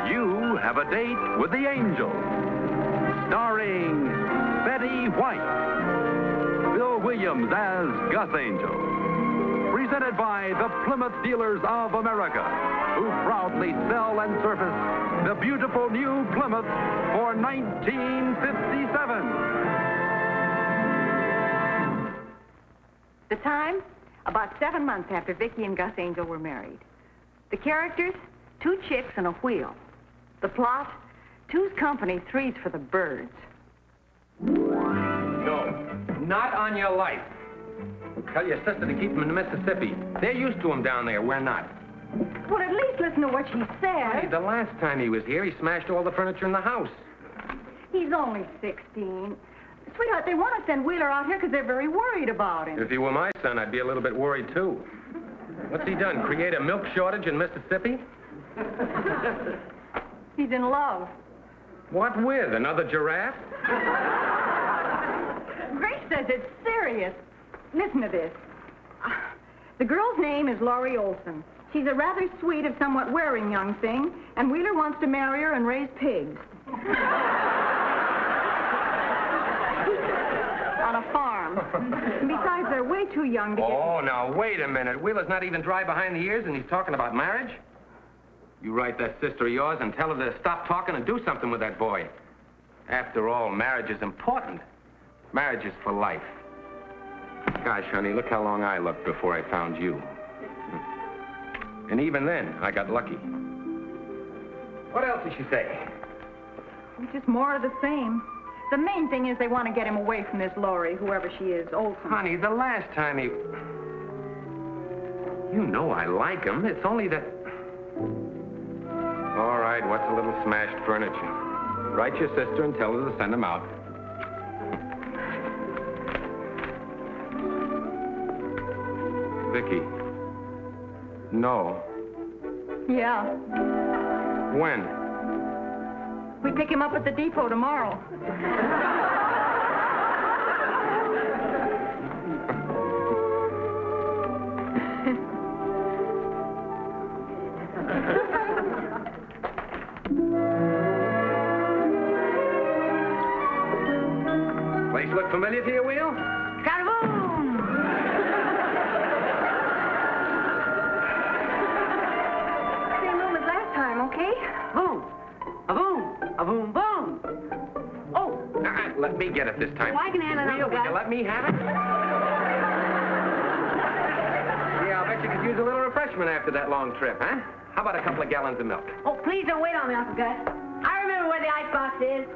You have a date with the angel, starring Betty White, Bill Williams as Gus Angel. Presented by the Plymouth Dealers of America, who proudly sell and service the beautiful new Plymouth for 1957. The time? About 7 months after Vicki and Gus Angel were married. The characters? 2 chicks and a wheel. The plot? 2's company, 3's for the birds. No, not on your life. Tell your sister to keep him in Mississippi. They're used to him down there. We're not. Well, at least listen to what she said. Hey, the last time he was here, he smashed all the furniture in the house. He's only 16. Sweetheart, they want to send Wheeler out here because they're very worried about him. If he were my son, I'd be a little bit worried, too. What's he done, create a milk shortage in Mississippi? He's in love. What with? Another giraffe? Grace says it's serious. Listen to this. The girl's name is Laurie Olson. She's a rather sweet, if somewhat wearing young thing, and Wheeler wants to marry her and raise pigs. On a farm. And besides, they're way too young to get... Oh, now, wait a minute. Wheeler's not even dry behind the ears, and he's talking about marriage? You write that sister of yours and tell her to stop talking and do something with that boy. After all, marriage is important. Marriage is for life. Gosh, honey, look how long I looked before I found you. And even then, I got lucky. What else did she say? It's just more of the same. The main thing is they want to get him away from this Laurie, whoever she is, Olson. Honey, the last time he... You know I like him. It's only that... All right, what's a little smashed furniture? Write your sister and tell her to send him out. Vicki. No. Yeah. When? We pick him up at the depot tomorrow. Place look familiar to you, Wheel? Carboom! Same room as last time, okay? Boom! A boom! A boom, boom! Oh! Let me get it this time. Well, I can handle it, Wheel, Uncle will you Gus. let me have it? Yeah, I'll bet you could use a little refreshment after that long trip, huh? How about a couple of gallons of milk? Oh, please don't wait on me, Uncle Gus. I remember where the icebox is.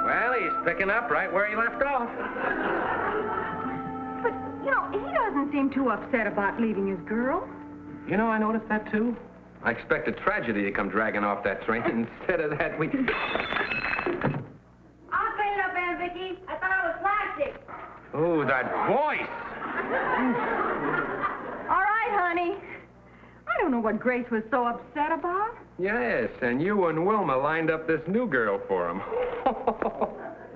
Well, he's picking up right where he left off. But, you know, he doesn't seem too upset about leaving his girl. You know, I noticed that, too. I expect a tragedy to come dragging off that train. Instead of that, we... I'll clean it up, Aunt Vicky. I thought it was plastic. Ooh, that voice! All right, honey. I don't know what Grace was so upset about. Yes, and you and Wilma lined up this new girl for him.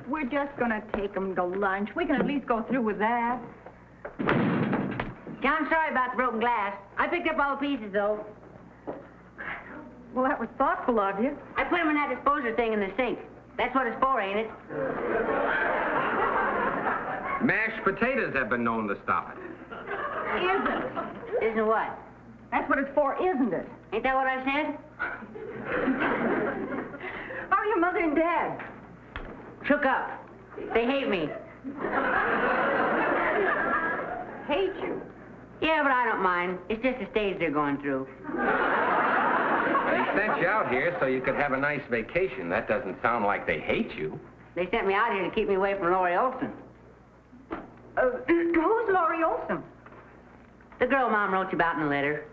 We're just going to take him to lunch. We can at least go through with that. Yeah, I'm sorry about the broken glass. I picked up all the pieces, though. Well, that was thoughtful of you. I put them in that disposer thing in the sink. That's what it's for, ain't it? Mashed potatoes have been known to stop it. Isn't. Isn't what? That's what it's for, isn't it? Ain't that what I said? How are your mother and dad? Shook up. They hate me. Hate you. Yeah, but I don't mind. It's just the stage they're going through. They sent you out here so you could have a nice vacation. That doesn't sound like they hate you. They sent me out here to keep me away from Laurie Olson. Who's Laurie Olson? The girl Mom wrote you about in the letter.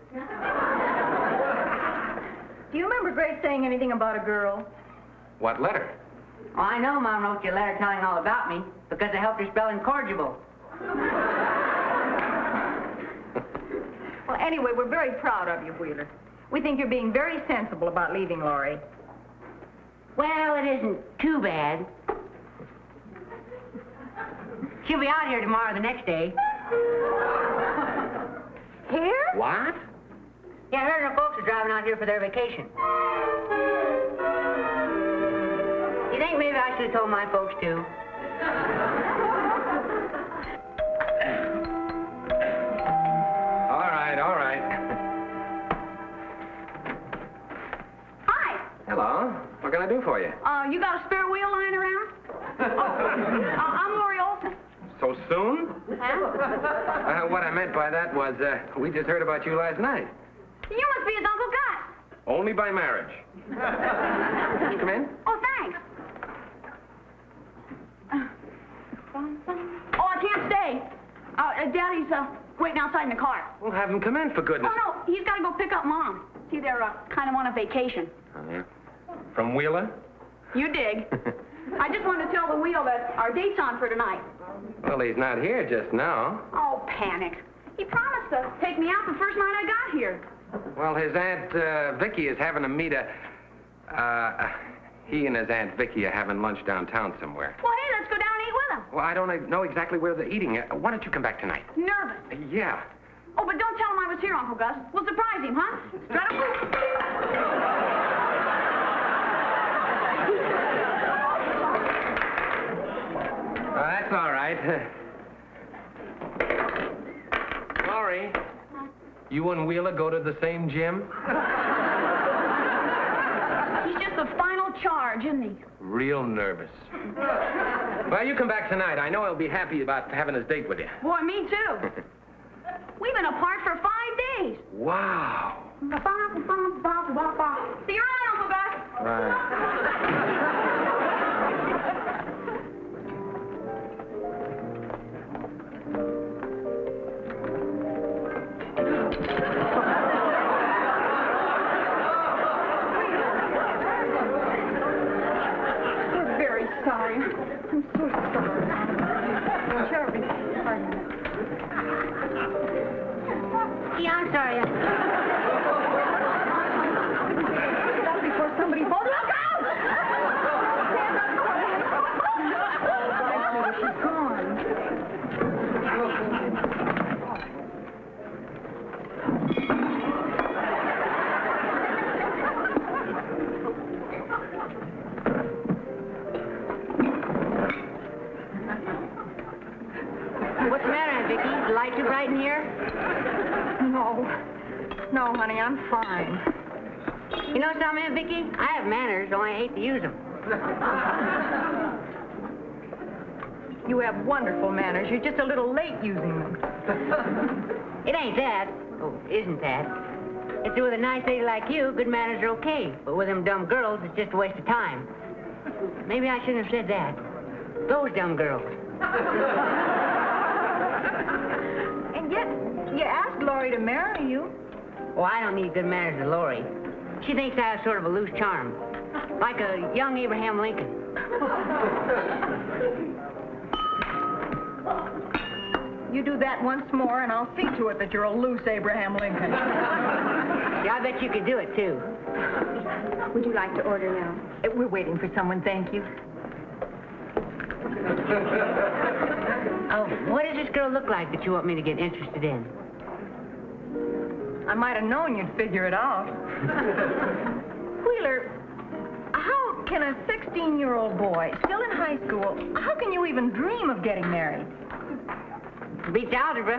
Do you remember Grace saying anything about a girl? What letter? Oh, I know Mom wrote you a letter telling all about me because I helped her spell incorrigible. Well, anyway, we're very proud of you, Wheeler. We think you're being very sensible about leaving Laurie. Well, it isn't too bad. She'll be out here tomorrow, the next day. Here? What? Yeah, her and her folks are driving out here for their vacation. You think maybe I should have told my folks, too? All right. Hi. Hello. What can I do for you? You got a spare wheel lying around? I'm Laurie Olson. So soon? Huh? What I meant by that was, we just heard about you last night. You must be his Uncle Gus. Only by marriage. Come in. Oh, thanks. Oh, I can't stay. Daddy's waiting outside in the car. We'll have him come in, for goodness. Oh, no, he's got to go pick up Mom. See, they're kind of on a vacation. Oh, yeah? From Wheeler? You dig. I just wanted to tell the wheel that our date's on for tonight. Well, he's not here just now. Oh, panic. He promised to take me out the first night I got here. Well, his Aunt Vicky is having him meet he and his Aunt Vicky are having lunch downtown somewhere. Well, hey, let's go down and eat with him. Well, I don't know exactly where they're eating. Why don't you come back tonight? Nervous. Yeah. Oh, but don't tell him I was here, Uncle Gus. We'll surprise him, huh? Strut That's all right. Laurie, you and Wheeler go to the same gym? He's just the final charge, isn't he? Real nervous. Well, you come back tonight. I know he'll be happy about having his date with you. Boy, me too. We've been apart for 5 days. Wow. See you around, Uncle Gus. Right. We're very sorry. I'm so sorry. Shelby, pardon me. Yeah, I'm sorry. Stop before somebody falls. Look out! Oh, she's gone. What's the matter, Aunt Vicky? Is the light too bright in here? No, honey, I'm fine. You know something, Aunt Vicky? I have manners, only I hate to use them. You have wonderful manners. You're just a little late using them. It ain't that. Oh, isn't that? It's with a nice lady like you, good manners are okay. But with them dumb girls, it's just a waste of time. Maybe I shouldn't have said that. Those dumb girls. And yet, you asked Laurie to marry you. Oh, I don't need good manners with Laurie. She thinks I have sort of a loose charm. Like a young Abraham Lincoln. You do that once more, and I'll see to it that you're a loose Abraham Lincoln. Yeah, I bet you could do it, too. Would you like to order now? We're waiting for someone, thank you. Oh, what does this girl look like that you want me to get interested in? I might have known you'd figure it out. Wheeler, how can a 16-year-old boy, still in high school, how can you even dream of getting married? Beats algebra.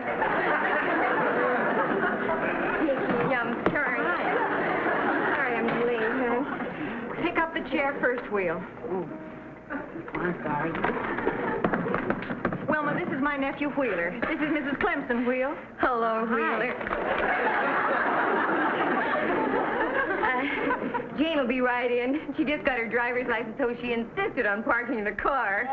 I'm sorry. Sorry, I'm late. Pick up the chair first, Wheel. Oh, I'm sorry. Wilma, this is my nephew, Wheeler. This is Mrs. Clemson, Wheel. Hello, Wheeler. Jane will be right in. She just got her driver's license, so she insisted on parking in the car.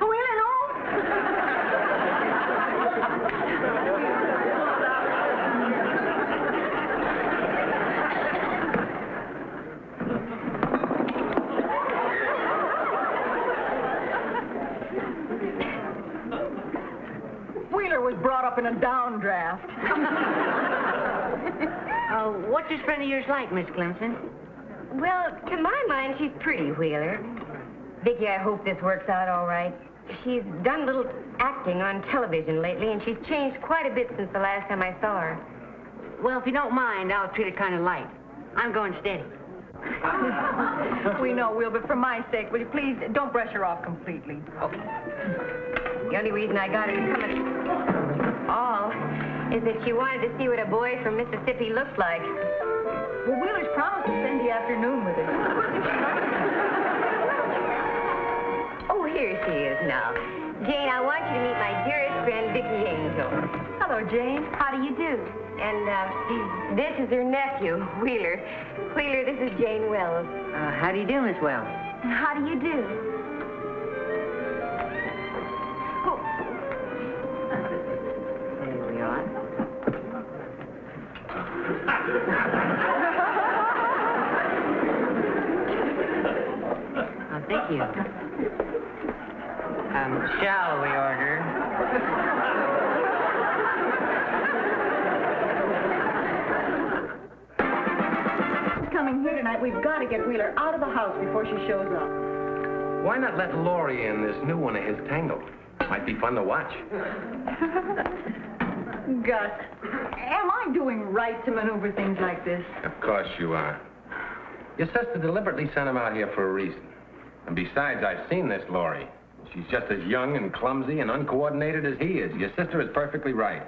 Wheeler, no! in a downdraft. What's this friend of yours like, Miss Clemson? Well, to my mind, she's pretty, Wheeler. Vicki, I hope this works out all right. She's done a little acting on television lately, and she's changed quite a bit since the last time I saw her. Well, if you don't mind, I'll treat her kind of light. I'm going steady. We know, Will, but for my sake, will you please don't brush her off completely? Okay. The only reason I got her to come at all is that she wanted to see what a boy from Mississippi looks like. Well, Wheeler's promised to spend the afternoon with her. Oh, here she is now. Jane, I want you to meet my dearest friend, Vicki Angel. Hello, Jane. How do you do? And this is her nephew, Wheeler. Wheeler, this is Jane Wells. How do you do, Miss Wells? How do you do? There we are. Thank you. Shall we order? Coming here tonight, we've got to get Wheeler out of the house before she shows up. Why not let Laurie in this new one of his tango? Might be fun to watch. Gus, am I doing right to maneuver things like this? Of course you are. Your sister deliberately sent him out here for a reason. And besides, I've seen this Laurie. She's just as young and clumsy and uncoordinated as he is. Your sister is perfectly right.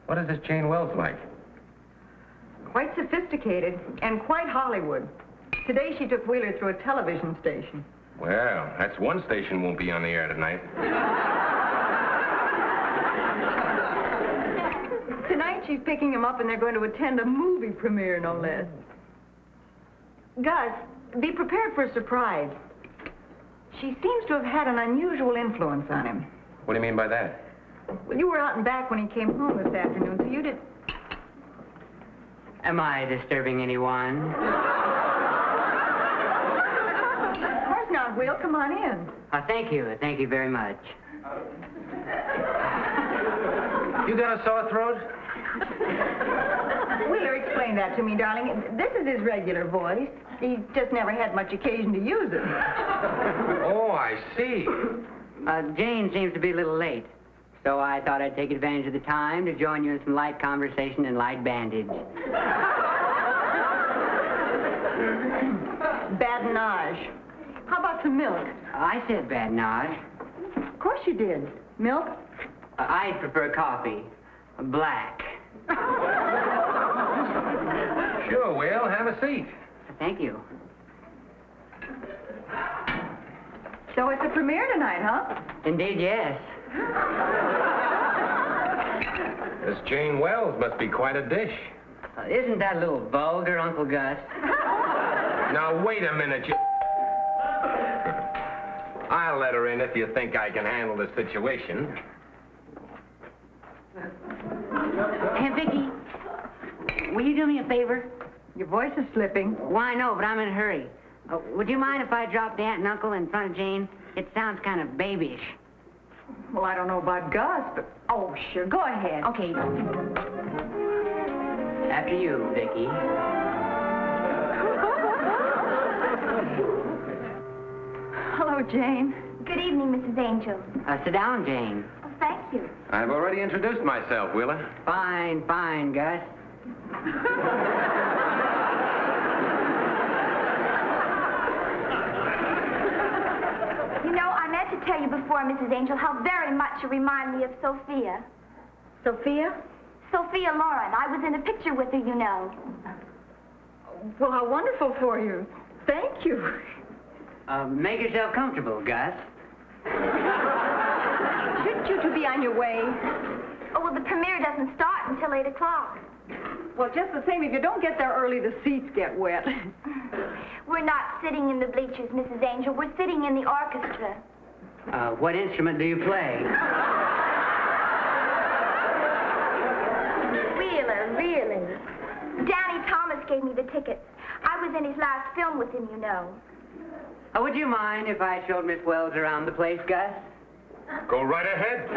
What is this Jane Wells like? Quite sophisticated and quite Hollywood. Today she took Wheeler through a television station. Well, that's one station won't be on the air tonight. Tonight she's picking him up and they're going to attend a movie premiere, no less. Gus, be prepared for a surprise. She seems to have had an unusual influence on him. What do you mean by that? Well, you were out and back when he came home this afternoon, so you did... Am I disturbing anyone? Of course not, Will. Come on in. Thank you. Thank you very much. You got a sore throat? Wheeler, explain that to me, darling. This is his regular voice. He's just never had much occasion to use it. Oh, I see. Jane seems to be a little late, so I thought I'd take advantage of the time to join you in some light conversation and light bandage. Badinage. How about some milk? I said badinage. Of course you did. Milk? I prefer coffee. Black. Sure, Will. Have a seat. Thank you. So it's a premiere tonight, huh? Indeed, yes. This Jane Wells must be quite a dish. Isn't that a little vulgar, Uncle Gus? Now, wait a minute, you... I'll let her in if you think I can handle the situation. Hey, Vicki, will you do me a favor? Your voice is slipping. Why, no, but I'm in a hurry. Would you mind if I dropped the aunt and uncle in front of Jane? It sounds kind of babyish. Well, I don't know about Gus, but... Oh, sure. Go ahead. Okay. After you, Vicki. Hello, Jane. Good evening, Mrs. Angel. Sit down, Jane. Oh, thank you. I've already introduced myself, Wheeler. Fine, fine, Gus. You know, I meant to tell you before, Mrs. Angel, how very much you remind me of Sophia. Sophia? Sophia Loren. I was in a picture with her, you know. Well, how wonderful for you. Thank you. Make yourself comfortable, Gus. Shouldn't you two be on your way? Oh, well, the premiere doesn't start until 8 o'clock. Well, just the same, if you don't get there early, the seats get wet. We're not sitting in the bleachers, Mrs. Angel. We're sitting in the orchestra. What instrument do you play? Really. Danny Thomas gave me the tickets. I was in his last film with him, you know. Would you mind if I showed Miss Wells around the place, Gus? Go right ahead.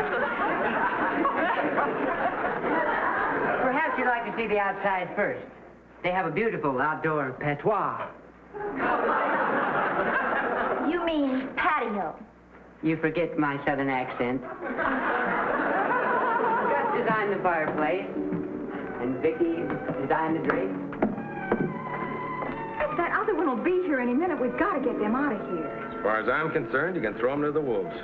Perhaps you'd like to see the outside first. They have a beautiful outdoor patois. You mean patio. You forget my southern accent. Gus designed the fireplace, and Vicky designed the drapes. That other one will be here any minute. We've got to get them out of here. As far as I'm concerned, you can throw them to the wolves.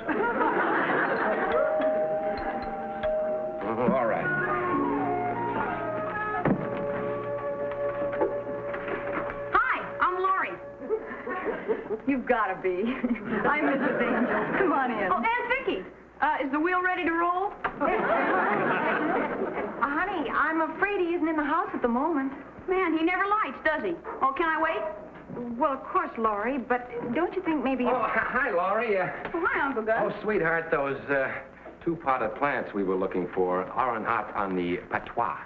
All right. Hi, I'm Laurie. You've got to be. I'm Mrs. Angel. Come on in. Oh, Aunt Vicky, is the wheel ready to roll? Honey, I'm afraid he isn't in the house at the moment. Man, he never lights, does he? Oh, can I wait? Well, of course, Laurie, but don't you think maybe... Oh, hi, Laurie. Oh, hi, Uncle Gus. Oh, sweetheart, those two potted plants we were looking for are not on the patois.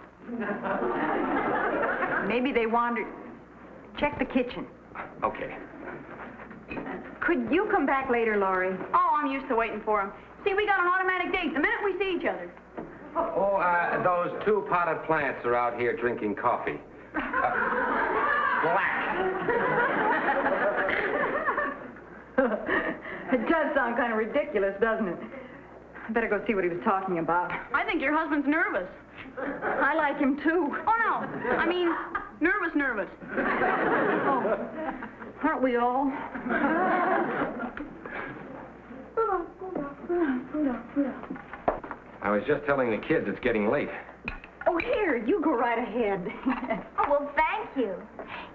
Maybe they wandered... Check the kitchen. Okay. Could you come back later, Laurie? Oh, I'm used to waiting for him. See, we got an automatic date the minute we see each other. Oh, those two potted plants are out here drinking coffee. Black. It does sound kind of ridiculous, doesn't it? I better go see what he was talking about. I think your husband's nervous. I like him, too. Oh, no. I mean, nervous. Oh, aren't we all? I was just telling the kids it's getting late. Oh, here, you go right ahead. Oh, well, thank you.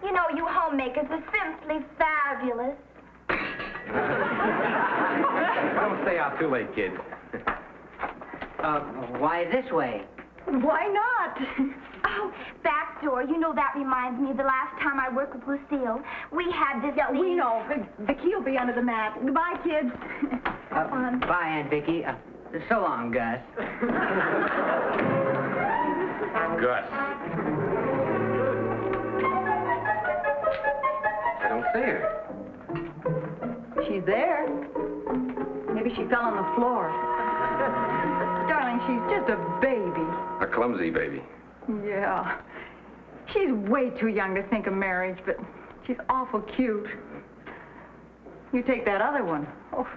You know, you homemakers are simply fabulous. Don't stay out too late, kids. Why this way? Why not? Oh, back door. You know, that reminds me of the last time I worked with Lucille. We had this... Yeah, we know. The key will be under the mat. Goodbye, kids. Bye, Aunt Vicky. So long, Gus. Gus. I don't see her. She's there. Maybe she fell on the floor. Darling, she's just a baby. A clumsy baby. Yeah. She's way too young to think of marriage, but she's awful cute. You take that other one. Oh.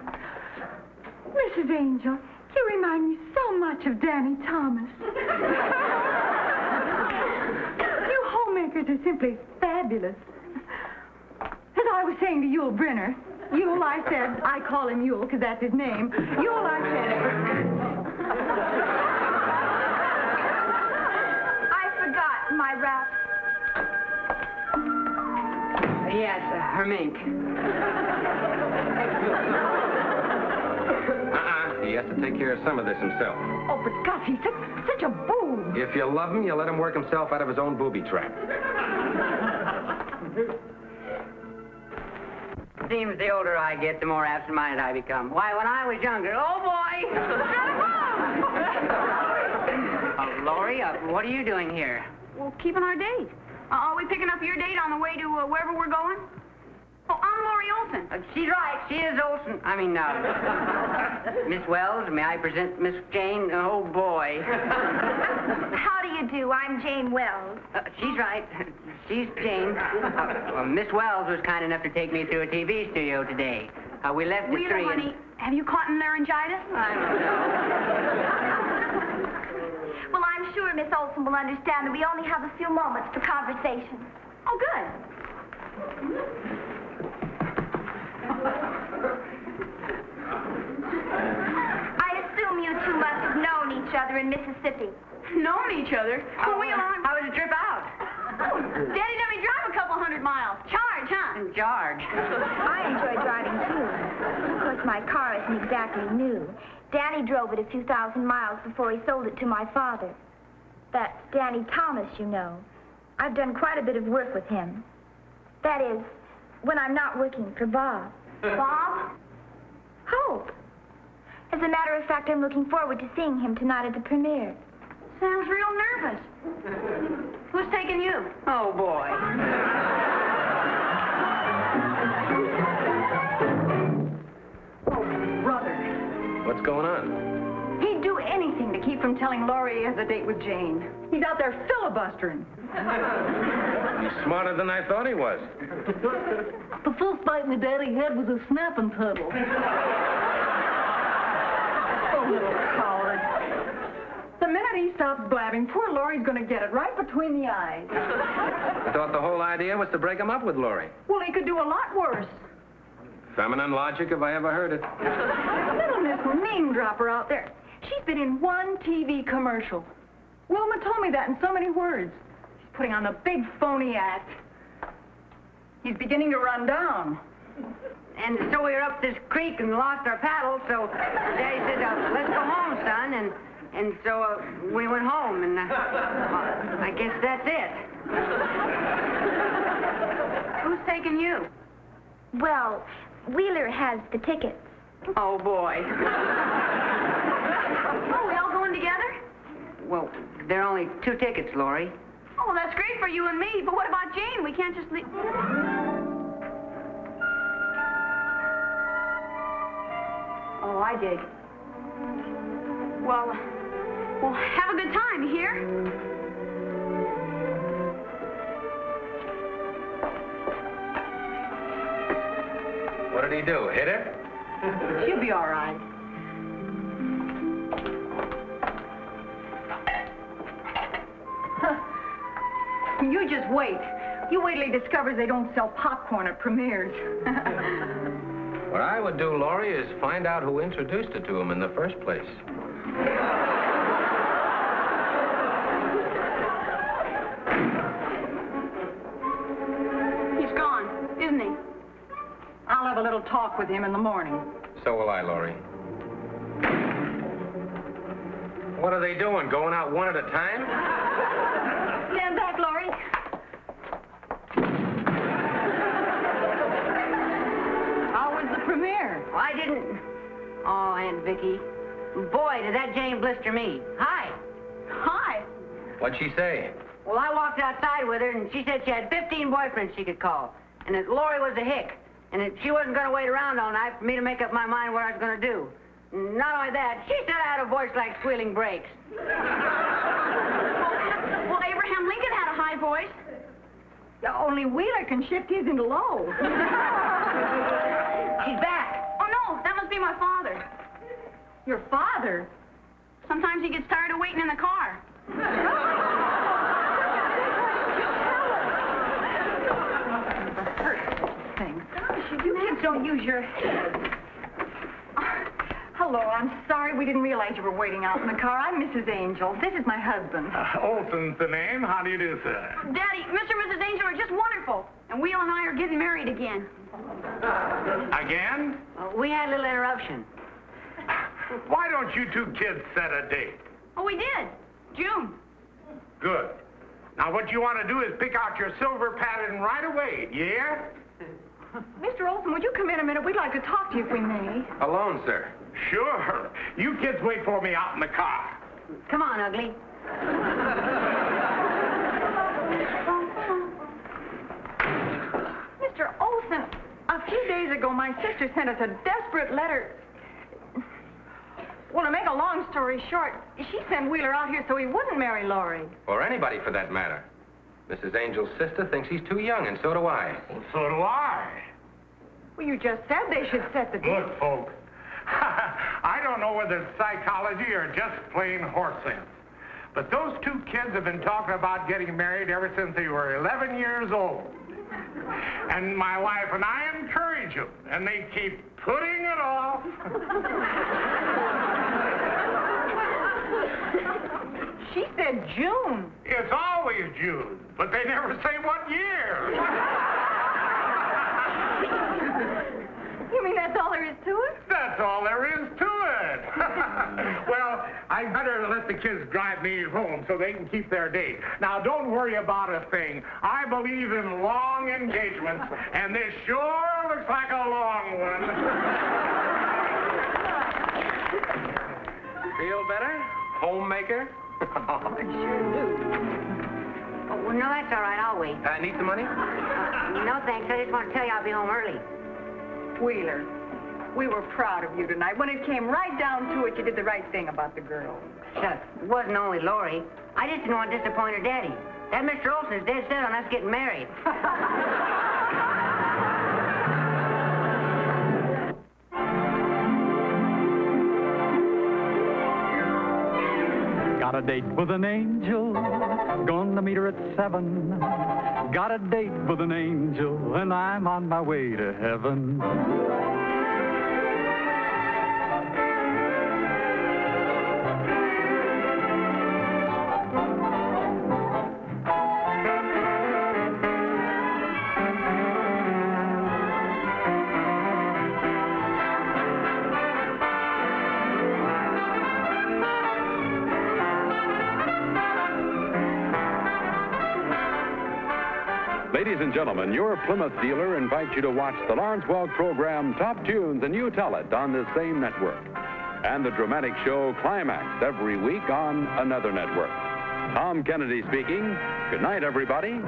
Mrs. Angel, you remind me so much of Danny Thomas. You homemakers are simply fabulous. As I was saying to Yule Brenner, Yule, I said, I call him Yule because that's his name. Yule, I said... I forgot my wrap. Yes, her mink. He has to take care of some of this himself. Oh, but Gus, he's such a boob. If you love him, you let him work himself out of his own booby trap. Seems the older I get, the more absent-minded I become. Why, when I was younger, oh, boy! Laurie, what are you doing here? Well, keeping our date. Are we picking up your date on the way to wherever we're going? Oh, I'm Laurie Olson. She's right. She is Olson. I mean, Miss Wells, may I present Miss Jane? Oh, boy. How do you do? I'm Jane Wells. She's right. She's Jane. Miss Wells was kind enough to take me to a TV studio today. We left at 3. Wheeler, honey, have you caught laryngitis? I don't know. Well, I'm sure Miss Olson will understand that we only have a few moments for conversation. Oh, good. I assume you two must have known each other in Mississippi. Known each other? Well, Wheeler, How was the trip out? Oh, Daddy let me drive a couple 100 miles. Charge, huh? Charge. I enjoy driving, too. Of course, my car isn't exactly new. Danny drove it a few thousand miles before he sold it to my father. That's Danny Thomas, you know. I've done quite a bit of work with him. That is, when I'm not working for Bob. Bob? Hope. As a matter of fact, I'm looking forward to seeing him tonight at the premiere. Sounds real nervous. Who's taking you? Oh, boy. Oh, brother. What's going on? telling Laurie he has a date with Jane. He's out there filibustering. He's smarter than I thought he was. The first bite my daddy had was a snapping turtle. Oh, little coward. The minute he stops blabbing, poor Laurie's going to get it right between the eyes. I thought the whole idea was to break him up with Laurie. Well, he could do a lot worse. Feminine logic, if I ever heard it. Little Miss Name Dropper out there. She's been in one TV commercial. Wilma told me that in so many words. He's putting on a big phony act. He's beginning to run down. And so we were up this creek and lost our paddle, so Daddy said, let's go home, son. And so we went home, and I guess that's it. Who's taking you? Well, Wheeler has the tickets. Oh, boy. Oh, we all going together? Well, there are only 2 tickets, Laurie. Oh, well, that's great for you and me, but what about Jane? We can't just leave... Oh, I dig. Well, have a good time, you hear? What did he do, hit her? She'll be all right. You just wait. You wait till he discovers they don't sell popcorn at premieres. What I would do, Laurie, is find out who introduced it to him in the first place. He's gone, isn't he? I'll have a little talk with him in the morning. So will I, Laurie. What are they doing, going out one at a time? Stand back, Laurie. How was the premiere? Well, I didn't... Oh, Aunt Vicky. Boy, did that Jane blister me. Hi. Hi. What'd she say? Well, I walked outside with her, and she said she had 15 boyfriends she could call, and that Laurie was a hick, and that she wasn't going to wait around all night for me to make up my mind what I was going to do. Not only that, she said I had a voice like squealing brakes. Well, Abraham Lincoln had a high voice. Yeah, only Wheeler can shift his into low. She's back. Oh, no, that must be my father. Your father? Sometimes he gets tired of waiting in the car. Things. You kids don't use your head. Hello, I'm sorry we didn't realize you were waiting out in the car. I'm Mrs. Angel. This is my husband. Olson's the name. How do you do, sir? Daddy, Mr. and Mrs. Angel are just wonderful. And Wheel and I are getting married again. Again? We had a little interruption. Why don't you 2 kids set a date? Oh, we did. June. Good. Now, what you want to do is pick out your silver pattern right away, yeah? Mr. Olson, would you come in a minute? We'd like to talk to you if we may. Alone, sir. Sure. You kids wait for me out in the car. Come on, Ugly. Mr. Olson, a few days ago, my sister sent us a desperate letter. Well, to make a long story short, she sent Wheeler out here so he wouldn't marry Laurie. Or anybody, for that matter. Mrs. Angel's sister thinks he's too young, and so do I. Well, so do I. Well, you just said they should set the date. Look, folks, I don't know whether it's psychology or just plain horse sense, but those 2 kids have been talking about getting married ever since they were 11 years old. And my wife and I encourage them, and they keep putting it off. She said June. It's always June, but they never say what year. You mean that's all there is to it? That's all there is to it. Well, I better let the kids drive me home so they can keep their date. Now, don't worry about a thing. I believe in long engagements, and this sure looks like a long one. Feel better? Homemaker? I sure do. Oh, well, no, that's all right. I'll wait. Need some money? No, thanks. I just want to tell you I'll be home early. Wheeler, We were proud of you tonight. When it came right down to it, you did the right thing about the girl. Shucks, it wasn't only Lori. I just didn't want to disappoint her daddy. That Mr. Olson is dead set on us getting married. Got a date with an angel, gonna meet her at 7. Got a date with an angel, and I'm on my way to heaven. Ladies and gentlemen, your Plymouth dealer invites you to watch the Lawrence Welk program Top Tunes, and you tell it on this same network. And the dramatic show Climax every week on another network. Tom Kennedy speaking. Good night, everybody.